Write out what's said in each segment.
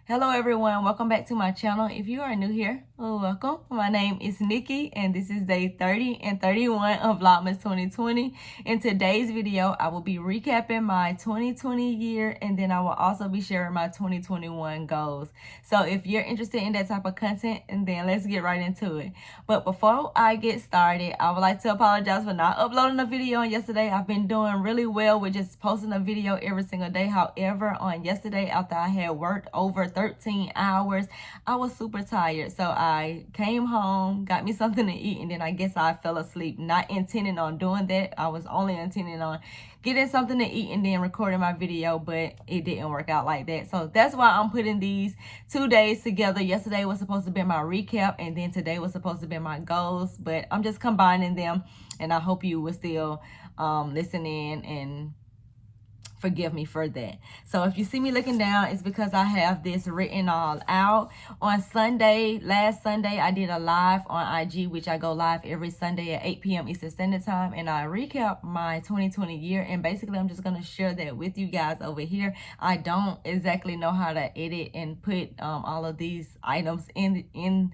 Hello everyone, welcome back to my channel. If you are new here, welcome. My name is Nikki and this is day 30 and 31 of Vlogmas 2020. In today's video, I will be recapping my 2020 year and then I will also be sharing my 2021 goals. So if you're interested in that type of content, and then let's get right into it. But before I get started, I would like to apologize for not uploading a video on yesterday. I've been doing really well with just posting a video every single day. However, on yesterday after I had worked over 13 hours, I was super tired. So I came home, got me something to eat, and then I guess I fell asleep. Not intending on doing that. I was only intending on getting something to eat and then recording my video, but it didn't work out like that. So that's why I'm putting these 2 days together. Yesterday was supposed to be my recap, and then today was supposed to be my goals, but I'm just combining them, and I hope you will still listen in and forgive me for that. So if you see me looking down, it's because I have this written all out. On Sunday, last Sunday, I did a live on IG, which I go live every Sunday at 8 p.m. Eastern Standard Time, and I recap my 2020 year, and basically I'm just going to share that with you guys over here. I don't exactly know how to edit and put all of these items in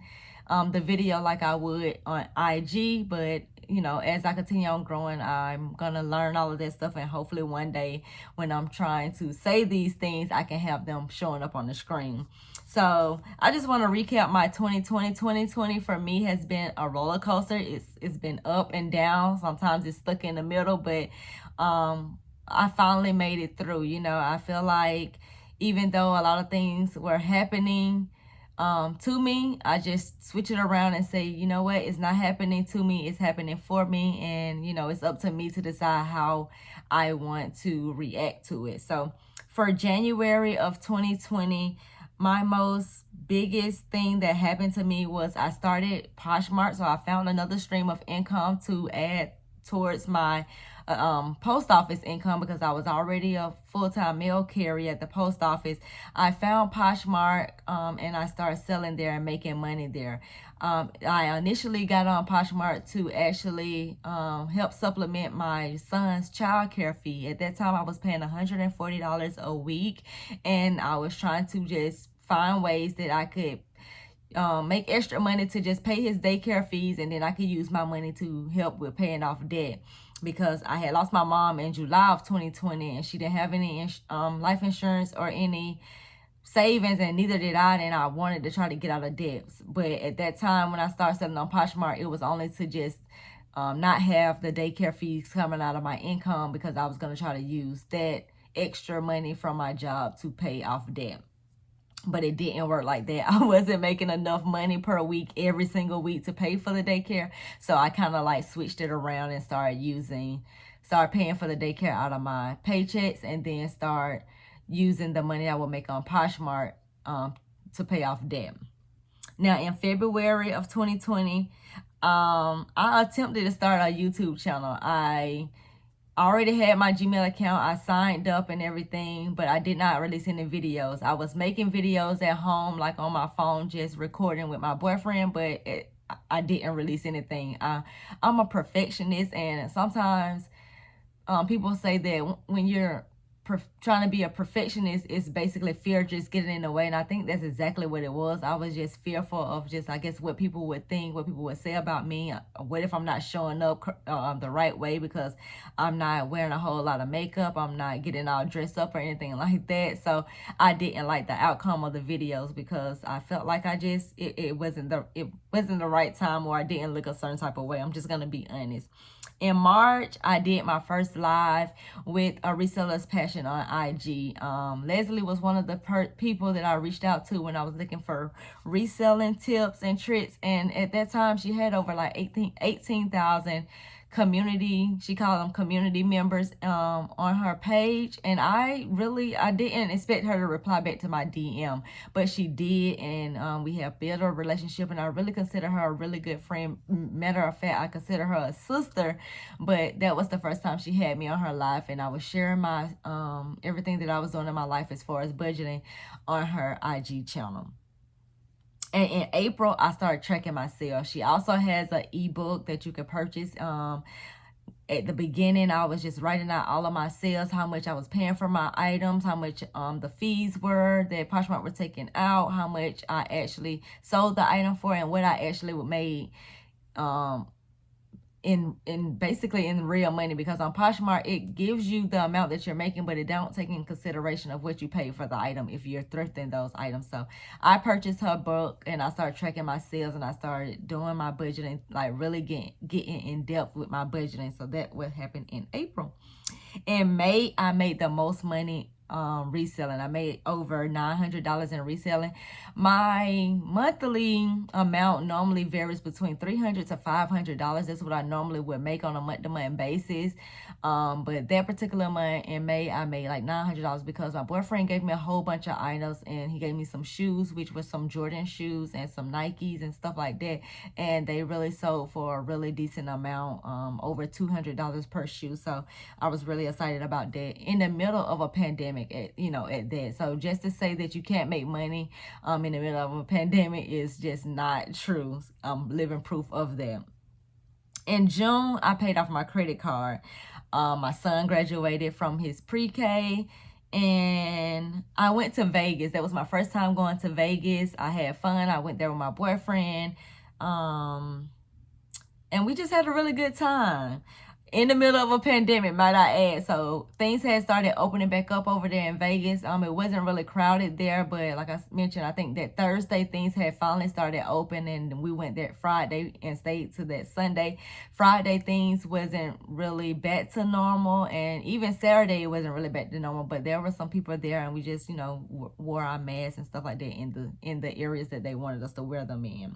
the video like I would on IG, but you know, as I continue on growing, I'm gonna learn all of that stuff, and hopefully one day when I'm trying to say these things, I can have them showing up on the screen. So I just want to recap my 2020. 2020 for me has been a roller coaster. It's been up and down. Sometimes it's stuck in the middle, but I finally made it through. You know, I feel like even though a lot of things were happening to me, I just switch it around and say, you know what, it's not happening to me, it's happening for me, and you know, it's up to me to decide how I want to react to it. So for January of 2020, my most biggest thing that happened to me was I started Poshmark. So I found another stream of income to add towards my post office income, because I was already a full-time mail carrier at the post office. I found Poshmark and I started selling there and making money there. I initially got on Poshmark to actually help supplement my son's childcare fee. At that time, I was paying $140 a week, and I was trying to just find ways that I could make extra money to just pay his daycare fees, and then I could use my money to help with paying off debt, because I had lost my mom in July of 2020 and she didn't have any life insurance or any savings, and neither did I, and I wanted to try to get out of debt. But at that time when I started selling on Poshmark, it was only to just not have the daycare fees coming out of my income, because I was going to try to use that extra money from my job to pay off debt. But it didn't work like that. I wasn't making enough money per week every single week to pay for the daycare. So I kind of like switched it around and started paying for the daycare out of my paychecks, and then start using the money I would make on Poshmark to pay off debt. Now in February of 2020, I attempted to start a YouTube channel. I already had my Gmail account. I signed up and everything, but I did not release any videos. I was making videos at home, like on my phone, just recording with my boyfriend, but I didn't release anything. I'm a perfectionist, and sometimes people say that when you're trying to be a perfectionist, it's basically fear just getting in the way, and I think that's exactly what it was. I was just fearful of just, I guess, what people would think, what people would say about me. What if I'm not showing up the right way because I'm not wearing a whole lot of makeup, I'm not getting all dressed up or anything like that. So I didn't like the outcome of the videos, because I felt like it wasn't the right time, or I didn't look a certain type of way. I'm just gonna be honest. In March, I did my first live with a reseller's passion on IG. Leslie was one of the people that I reached out to when I was looking for reselling tips and tricks. And at that time, she had over like 18,000 community, she called them community members on her page, and I didn't expect her to reply back to my DM, but she did, and we have built a relationship, and I really consider her a really good friend. Matter of fact, I consider her a sister. But that was the first time she had me on her live, and I was sharing my everything that I was doing in my life as far as budgeting on her IG channel. And in April, I started tracking my sales. She also has an ebook that you can purchase at the beginning, I was just writing out all of my sales, how much I was paying for my items, how much the fees were that Poshmark were taking out, how much I actually sold the item for, and what I actually would made in basically in real money, because on Poshmark it gives you the amount that you're making, but it don't take in consideration of what you paid for the item if you're thrifting those items. So I purchased her book and I started tracking my sales, and I started doing my budgeting, like really getting in depth with my budgeting. So that what happened in April. In May, I made the most money reselling. I made over $900 in reselling. My monthly amount normally varies between $300 to $500. That's what I normally would make on a month-to-month basis. But that particular month in May, I made like $900 because my boyfriend gave me a whole bunch of items, and he gave me some shoes, which was some Jordan shoes and some Nikes and stuff like that. And they really sold for a really decent amount, over $200 per shoe. So I was really excited about that in the middle of a pandemic, at that. So just to say that you can't make money in the middle of a pandemic is just not true. I'm living proof of that. In June, I paid off my credit card. My son graduated from his pre-K, and I went to Vegas. That was my first time going to Vegas. I had fun. I went there with my boyfriend. And we just had a really good time in the middle of a pandemic, might I add. So things had started opening back up over there in Vegas. It wasn't really crowded there, but like I mentioned, I think that Thursday things had finally started open, and we went there Friday and stayed to that Sunday. Friday things wasn't really back to normal, and even Saturday it wasn't really back to normal, but there were some people there, and we just wore our masks and stuff like that in the areas that they wanted us to wear them in.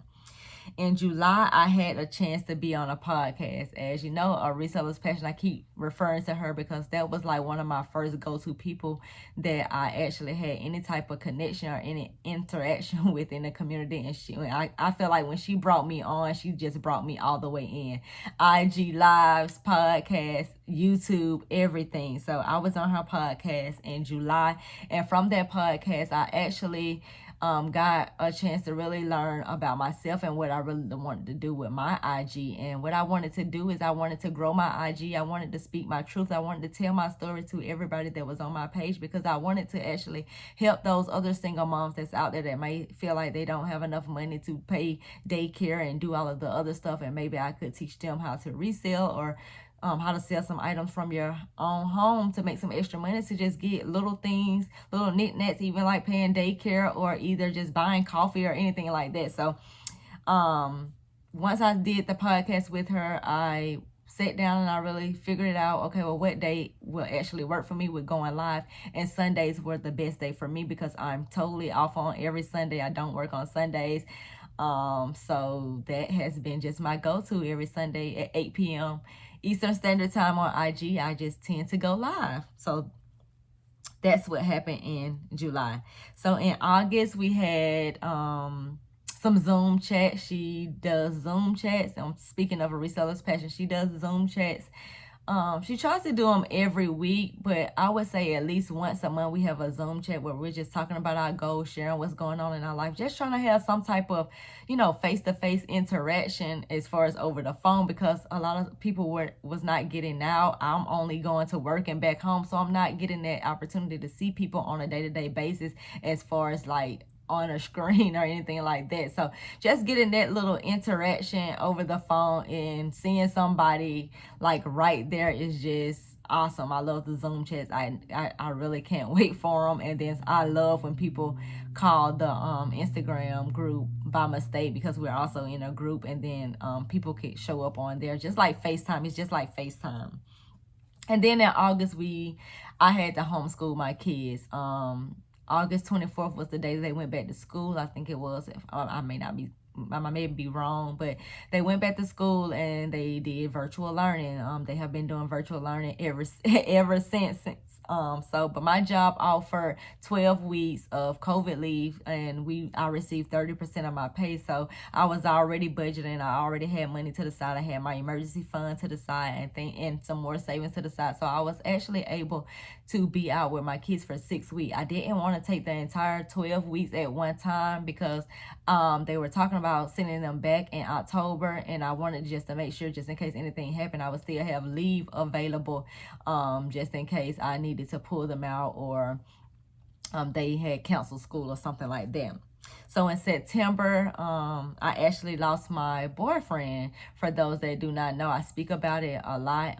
In July, I had a chance to be on a podcast. As you know, a reseller's passion, I keep referring to her because that was like one of my first go-to people that I actually had any type of connection or any interaction with in the community. And I feel like when she brought me on, she just brought me all the way in. IG lives, podcasts, YouTube, everything. So I was on her podcast in July, and from that podcast, I actually got a chance to really learn about myself and what I really wanted to do with my IG. And what I wanted to do is I wanted to grow my IG. I wanted to speak my truth. I wanted to tell my story to everybody that was on my page, because I wanted to actually help those other single moms that's out there that may feel like they don't have enough money to pay daycare and do all of the other stuff. And maybe I could teach them how to resell, or how to sell some items from your own home to make some extra money, to just get little things, little knickknacks, even like paying daycare or either just buying coffee or anything like that. So once I did the podcast with her, I sat down and I really figured it out. Okay, well, what day will actually work for me with going live? And Sundays were the best day for me because I'm totally off on every Sunday. I don't work on Sundays. So that has been just my go-to every Sunday at 8 p.m. Eastern Standard Time on IG. I just tend to go live. So that's what happened in July. So in August, we had some Zoom chats. She does Zoom chats. I'm speaking of a reseller's passion. She does Zoom chats. She tries to do them every week, but I would say at least once a month we have a Zoom chat where we're just talking about our goals, sharing what's going on in our life, just trying to have some type of, face-to-face interaction as far as over the phone, because a lot of people was not getting out. I'm only going to work and back home, so I'm not getting that opportunity to see people on a day-to-day basis as far as like on a screen or anything like that. So just getting that little interaction over the phone and seeing somebody like right there is just awesome. I love the Zoom chats. I really can't wait for them. And then I love when people call the Instagram group by mistake, because we're also in a group, and then people can show up on there just like FaceTime. It's just like FaceTime. And then in August, I had to homeschool my kids. August 24th was the day they went back to school. I think it was. I may be wrong, but they went back to school and they did virtual learning. They have been doing virtual learning ever since But my job offered 12 weeks of COVID leave, and I received 30% of my pay. So I was already budgeting. I already had money to the side. I had my emergency fund to the side and some more savings to the side. So I was actually able to be out with my kids for 6 weeks. I didn't want to take the entire 12 weeks at one time because they were talking about sending them back in October, and I wanted just to make sure, just in case anything happened, I would still have leave available, just in case I needed to pull them out, or they had canceled school or something like that. So in September, I actually lost my boyfriend. For those that do not know, I speak about it a lot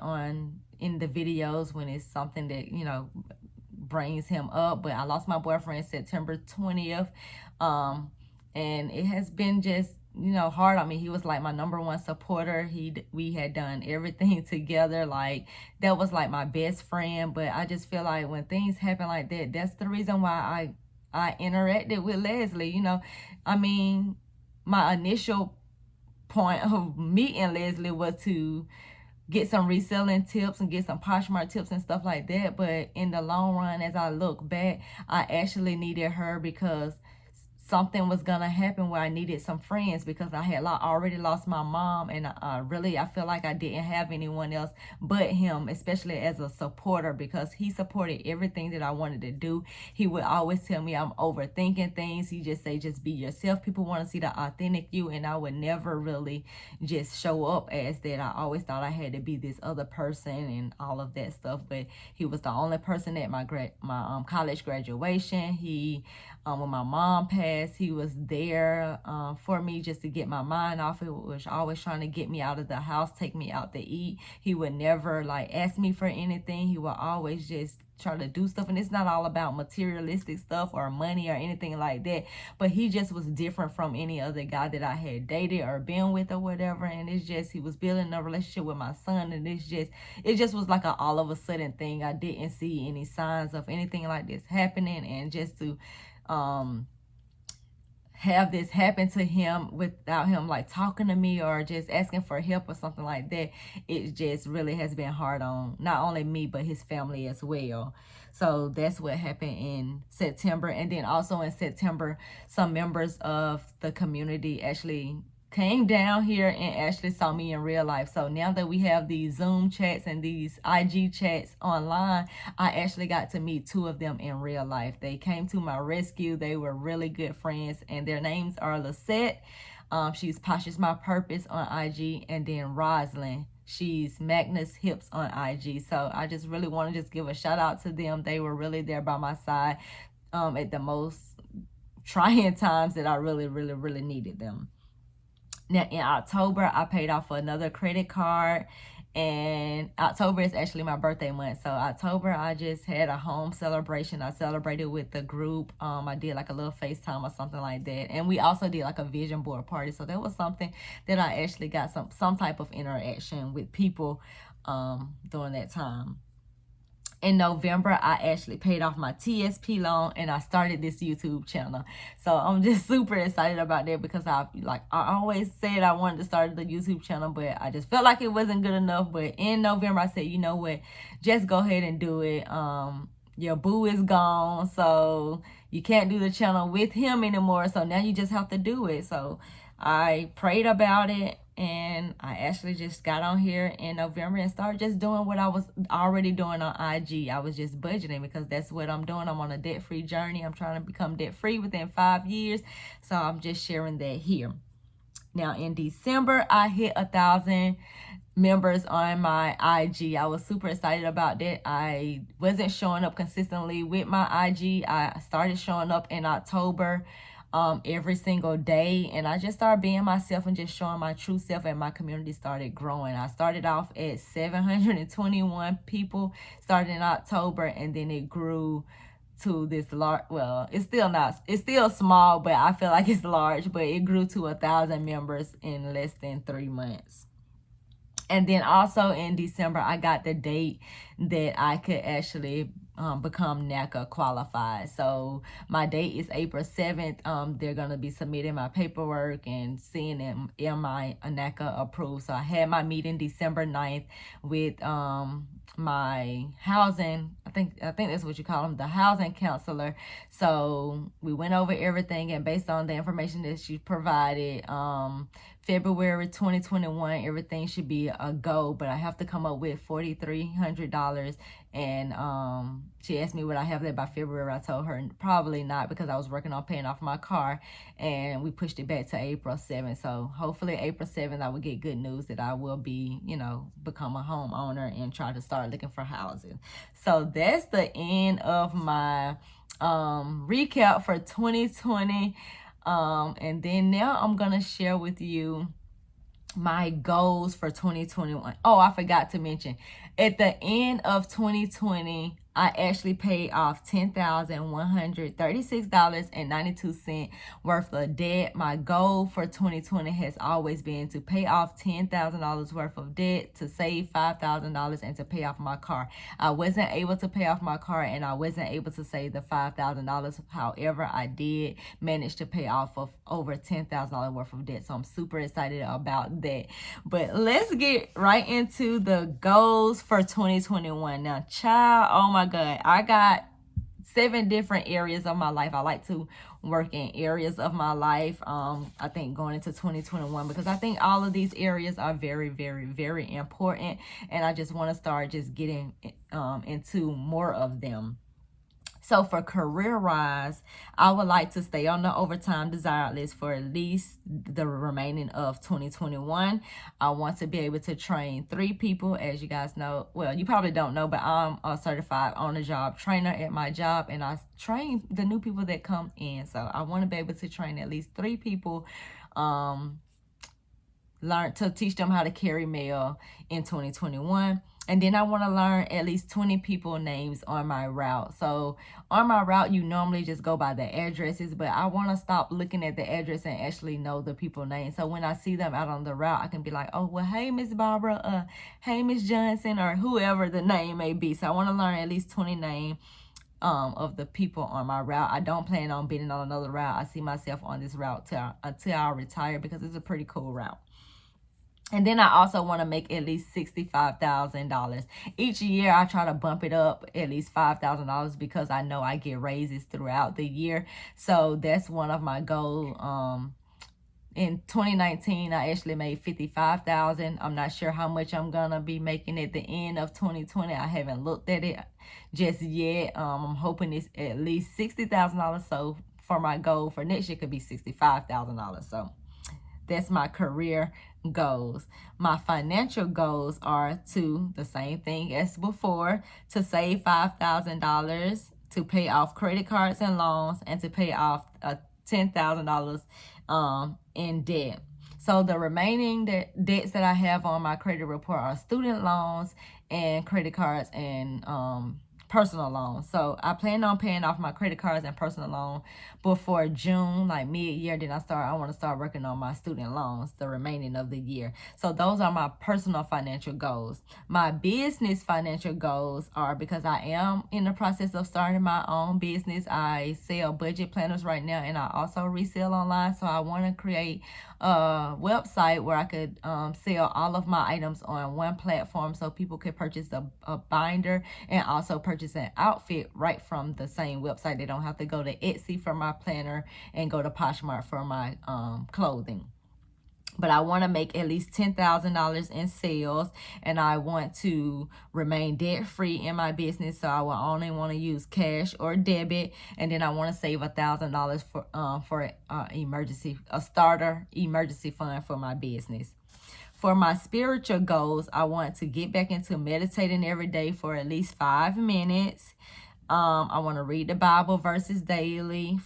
in the videos when it's something that, you know, brings him up. But I lost my boyfriend September 20th. And it has been just, you know, hard on me. He was like my number one supporter. We had done everything together. Like, that was like my best friend. But I just feel like when things happen like that, that's the reason why I interacted with Leslie. You know, I mean, my initial point of meeting Leslie was to get some reselling tips and get some Poshmark tips and stuff like that. But in the long run, as I look back, I actually needed her because something was gonna happen where I needed some friends, because I had already lost my mom, and I feel like I didn't have anyone else but him, especially as a supporter, because he supported everything that I wanted to do. He would always tell me I'm overthinking things. He just say, just be yourself. People want to see the authentic you, and I would never really just show up as that. I always thought I had to be this other person and all of that stuff. But he was the only person at my college graduation. He when my mom passed, he was there for me, just to get my mind off. He was always trying to get me out of the house, take me out to eat. He would never like ask me for anything. He would always just try to do stuff. And it's not all about materialistic stuff or money or anything like that, but he just was different from any other guy that I had dated or been with or whatever. And it's just, he was building a relationship with my son, and it just was like a all of a sudden thing. I didn't see any signs of anything like this happening, and just to have this happen to him without him like talking to me or just asking for help or something like that, it just really has been hard on not only me but his family as well. So that's what happened in September. And then also in September, some members of the community actually came down here and actually saw me in real life. So now that we have these Zoom chats and these IG chats online, I actually got to meet two of them in real life. They came to my rescue. They were really good friends, and their names are Lisette. She's Posh is My Purpose on IG, and then Roslyn. She's Magnus Hips on IG. So I just really want to just give a shout out to them. They were really there by my side at the most trying times that I really, really, really needed them. Now in October, I paid off another credit card, and October is actually my birthday month. So October, I just had a home celebration. I celebrated with the group. I did like a little FaceTime or something like that. And we also did like a vision board party. So that was something that I actually got some type of interaction with people during that time. In November, I actually paid off my TSP loan, and I started this YouTube channel. So I'm just super excited about that, because I always said I wanted to start the YouTube channel, but I just felt like it wasn't good enough. But in November, I said, you know what, just go ahead and do it. Your boo is gone, so you can't do the channel with him anymore. So now you just have to do it. So I prayed about it, and I actually just got on here in November and started just doing what I was already doing on IG. I was just budgeting, because that's what I'm doing. I'm on a debt-free journey. I'm trying to become debt-free within 5 years. So I'm just sharing that here. Now in December, I hit 1,000 members on my IG. I was super excited about that. I wasn't showing up consistently with my IG. I started showing up in October every single day, and I just started being myself and just showing my true self, and my community started growing. I started off at 721 people starting in October, and then it grew to this large, well, it's still small, but I feel like it's large, but it grew to 1,000 members in less than 3 months. And then also in December, I got the date that I could actually become NACA qualified. So my date is April 7th. They're going to be submitting my paperwork and seeing am I NACA approved. So I had my meeting December 9th with my housing, I think that's what you call them, the housing counselor. So we went over everything, and based on the information that she provided, February 2021, everything should be a go, but I have to come up with $4,300. And she asked me would I have that by February. I told her probably not, because I was working on paying off my car, and we pushed it back to April 7th. So hopefully April 7th I will get good news that I will be, become a homeowner and try to start looking for housing. So that's the end of my recap for 2020. And then now I'm gonna share with you my goals for 2021. Oh, I forgot to mention, at the end of 2020, I actually paid off $10,136.92 worth of debt. My goal for 2020 has always been to pay off $10,000 worth of debt, to save $5,000, and to pay off my car. I wasn't able to pay off my car, and I wasn't able to save the $5,000. However, I did manage to pay off of over $10,000 worth of debt. So I'm super excited about that. But let's get right into the goals for 2021. Now, child, oh my God, I got 7 different areas of my life. I like to work in areas of my life. I think going into 2021, because I think all of these areas are very, very, very important, and I just want to start just getting into more of them. So for career-wise, I would like to stay on the overtime desired list for at least the remaining of 2021. I want to be able to train 3 people. As you guys know, well, you probably don't know, but I'm a certified on-the-job trainer at my job, and I train the new people that come in. So I want to be able to train at least 3 people, learn to teach them how to carry mail in 2021. And then I want to learn at least 20 people names on my route. So on my route, you normally just go by the addresses, but I want to stop looking at the address and actually know the people names. So when I see them out on the route, I can be like, oh, well, hey, Miss Barbara, hey, Miss Johnson, or whoever the name may be. So I want to learn at least 20 names of the people on my route. I don't plan on being on another route. I see myself on this route until I retire, because it's a pretty cool route. And then I also want to make at least $65,000. Each year I try to bump it up at least $5,000, because I know I get raises throughout the year. So that's one of my goals. In 2019, I actually made $55,000. I'm not sure how much I'm gonna be making at the end of 2020. I haven't looked at it just yet. I'm hoping it's at least $60,000. So for my goal for next year could be $65,000. So that's my career goals. My financial goals are to, the same thing as before, to save $5,000, to pay off credit cards and loans, and to pay off $10,000 in debt. So the remaining debts that I have on my credit report are student loans and credit cards and personal loans. So I plan on paying off my credit cards and personal loan before June, like mid-year. Then I want to start working on my student loans the remaining of the year. So those are my personal financial goals. My business financial goals are, because I am in the process of starting my own business. I sell budget planners right now, and I also resell online. So I want to create a website where I could sell all of my items on one platform, so people could purchase a binder and also purchase an outfit right from the same website. They don't have to go to Etsy for my planner and go to Poshmark for my clothing. But I want to make at least $10,000 in sales, and I want to remain debt-free in my business. So I will only want to use cash or debit, and then I want to save $1,000 for a starter emergency fund for my business. For my spiritual goals, I want to get back into meditating every day for at least 5 minutes. I want to read the Bible verses daily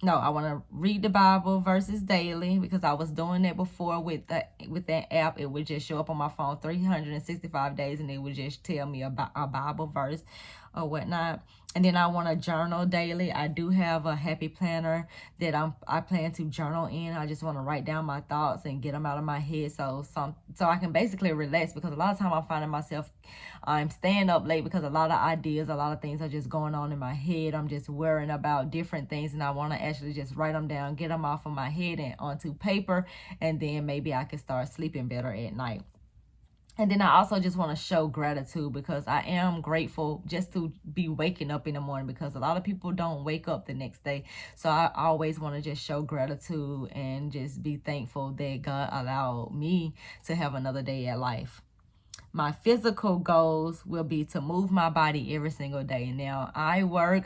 I want to read the Bible verses daily, because I was doing that before with that app. It would just show up on my phone 365 days, and it would just tell me about a Bible verse or whatnot. And then I want to journal daily. I do have a happy planner that I plan to journal in. I just want to write down my thoughts and get them out of my head, so I can basically relax, because a lot of time I'm finding myself I'm staying up late because a lot of ideas, a lot of things are just going on in my head. I'm just worrying about different things, and I want to actually just write them down, get them off of my head and onto paper, and then maybe I can start sleeping better at night. And then I also just want to show gratitude, because I am grateful just to be waking up in the morning, because a lot of people don't wake up the next day. So I always want to just show gratitude and just be thankful that God allowed me to have another day at life. My physical goals will be to move my body every single day. Now, I would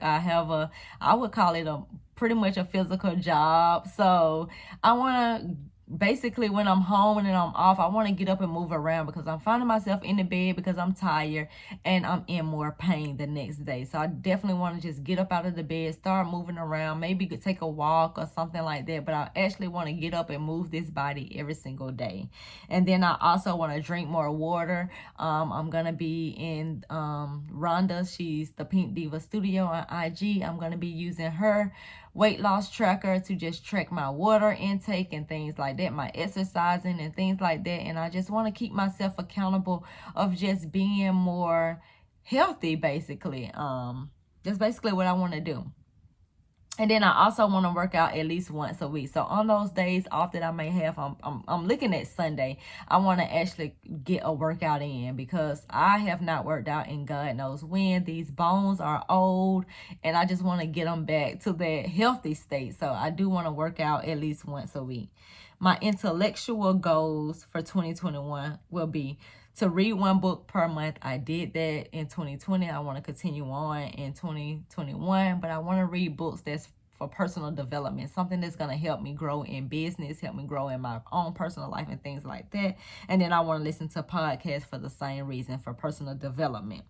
call it pretty much a physical job. So I want to, basically, when I'm home and then I'm off, I want to get up and move around, because I'm finding myself in the bed because I'm tired and I'm in more pain the next day. So I definitely want to just get up out of the bed, start moving around, maybe take a walk or something like that. But I actually want to get up and move this body every single day. And then I also want to drink more water. I'm going to be in Rhonda, she's the Pink Diva Studio on IG. I'm going to be using her weight loss tracker to just track my water intake and things like that, my exercising and things like that. And I just want to keep myself accountable of just being more healthy, basically. That's basically what I want to do. And then I also want to work out at least once a week. So on those days off that I may have, I'm looking at Sunday, I want to actually get a workout in, because I have not worked out in God knows when. These bones are old, and I just want to get them back to their healthy state. So I do want to work out at least once a week. My intellectual goals for 2021 will be to read one book per month. I did that in 2020. I want to continue on in 2021, but I want to read books that's for personal development, something that's going to help me grow in business, help me grow in my own personal life and things like that. And then I want to listen to podcasts for the same reason, for personal development.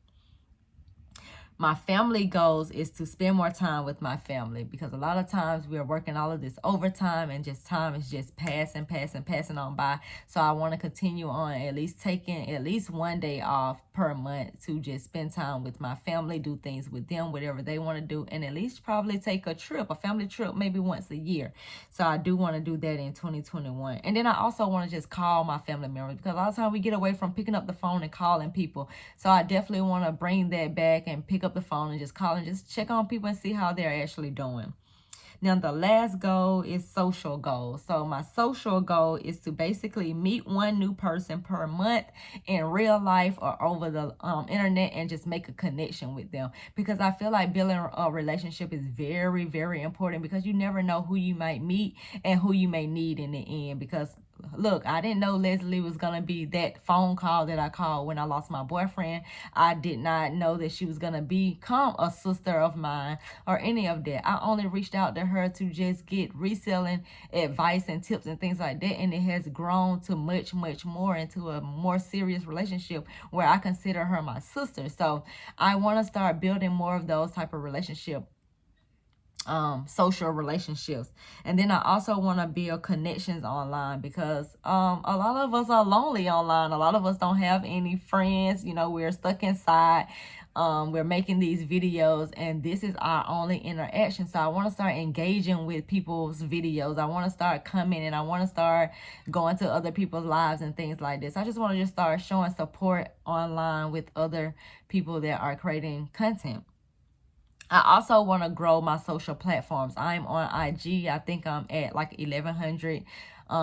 My family goals is to spend more time with my family, because a lot of times we are working all of this overtime and just time is just passing on by. So I want to continue on at least taking at least one day off per month to just spend time with my family, do things with them, whatever they want to do, and at least probably take a family trip, maybe once a year. So I do want to do that in 2021. And then I also want to just call my family members, because a lot of times we get away from picking up the phone and calling people. So I definitely want to bring that back and pick up the phone and just call and just check on people and see how they're actually doing. Now, the last goal is social goals. So my social goal is to basically meet one new person per month in real life or over the internet, and just make a connection with them, because I feel like building a relationship is very, very important, because you never know who you might meet and who you may need in the end. Because look, I didn't know Leslie was going to be that phone call that I called when I lost my boyfriend. I did not know that she was going to become a sister of mine or any of that. I only reached out to her to just get reselling advice and tips and things like that. And it has grown to much, much more, into a more serious relationship where I consider her my sister. So I want to start building more of those type of relationships, social relationships. And then I also want to build connections online, because a lot of us are lonely online. A lot of us don't have any friends. We're stuck inside. We're making these videos, and this is our only interaction. So I want to start engaging with people's videos. I want to start commenting. I want to start going to other people's lives and things like this. I just want to just start showing support online with other people that are creating content. I also want to grow my social platforms. I'm on IG. I think I'm at like 1,100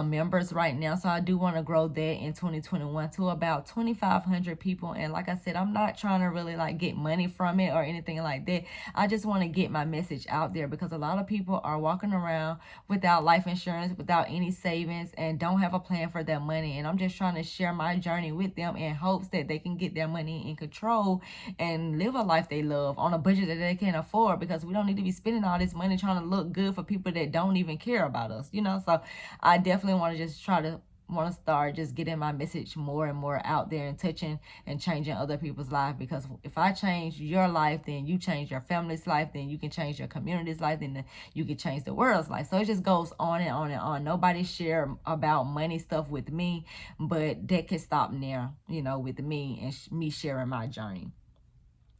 members right now. So I do want to grow that in 2021 to about 2,500 people. And like I said, I'm not trying to really like get money from it or anything like that. I just want to get my message out there, because a lot of people are walking around without life insurance, without any savings, and don't have a plan for their money. And I'm just trying to share my journey with them in hopes that they can get their money in control and live a life they love on a budget that they can afford, because we don't need to be spending all this money trying to look good for people that don't even care about us, So I definitely want to just start just getting my message more and more out there, and touching and changing other people's lives. Because if I change your life, then you change your family's life, then you can change your community's life, then you can change the world's life. So it just goes on and on and on. Nobody share about money stuff with me, but that can stop there, with me and me sharing my journey.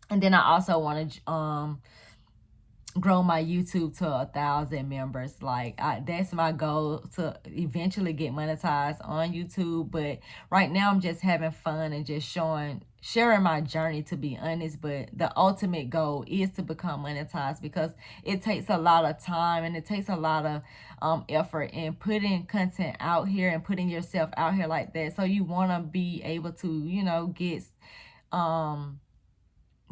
And then I also want to grow my YouTube to 1,000 members. Like that's my goal, to eventually get monetized on YouTube. But right now I'm just having fun and just sharing my journey, to be honest. But the ultimate goal is to become monetized, because it takes a lot of time and it takes a lot of effort in putting content out here and putting yourself out here like that. So you want to be able to, you know,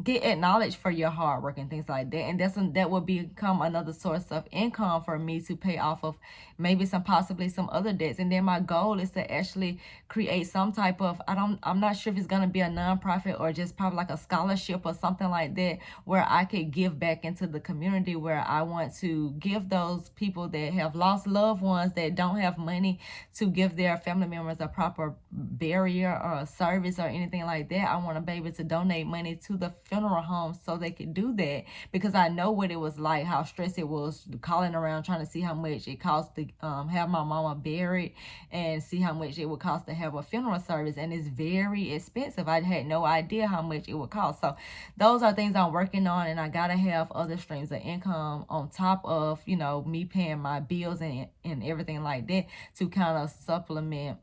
get acknowledged for your hard work and things like that. And that will become another source of income for me to pay off of maybe possibly some other debts. And then my goal is to actually create some type of, I'm not sure if it's gonna be a nonprofit or just probably like a scholarship or something like that, where I could give back into the community, where I want to give those people that have lost loved ones, that don't have money to give their family members a proper burial or a service or anything like that. I want to be able to donate money to the funeral homes so they could do that, because I know what it was like, how stressed it was calling around trying to see how much it cost to have my mama buried, and see how much it would cost to have a funeral service. And it's very expensive. I had no idea how much it would cost. So those are things I'm working on, and I gotta have other streams of income on top of, you know, me paying my bills and everything like that, to kind of supplement,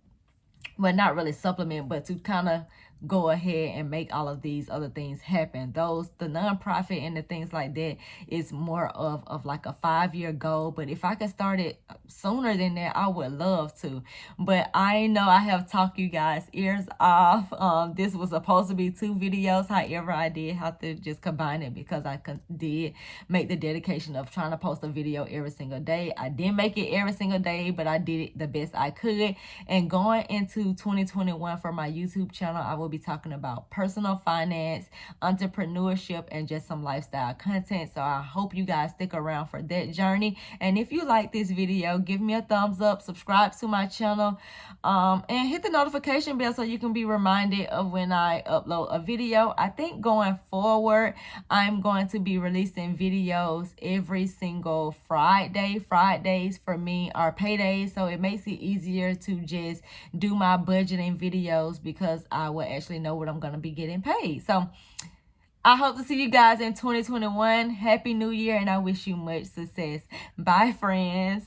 well, not really supplement, but to kind of go ahead and make all of these other things happen. The nonprofit and the things like that is more of like a 5-year goal. But if I could start it sooner than that, I would love to. But I know I have talked you guys ears off. This was supposed to be 2 videos. However, I did have to just combine it, because I did make the dedication of trying to post a video every single day. I didn't make it every single day, but I did it the best I could. And going into 2021 for my YouTube channel, I will be talking about personal finance, entrepreneurship, and just some lifestyle content. So I hope you guys stick around for that journey. And if you like this video, give me a thumbs up, subscribe to my channel, and hit the notification bell so you can be reminded of when I upload a video. I think going forward, I'm going to be releasing videos every single Friday. Fridays for me are paydays, so it makes it easier to just do my budgeting videos, because I will actually know what I'm going to be getting paid. So I hope to see you guys in 2021. Happy New Year, and I wish you much success. Bye, friends.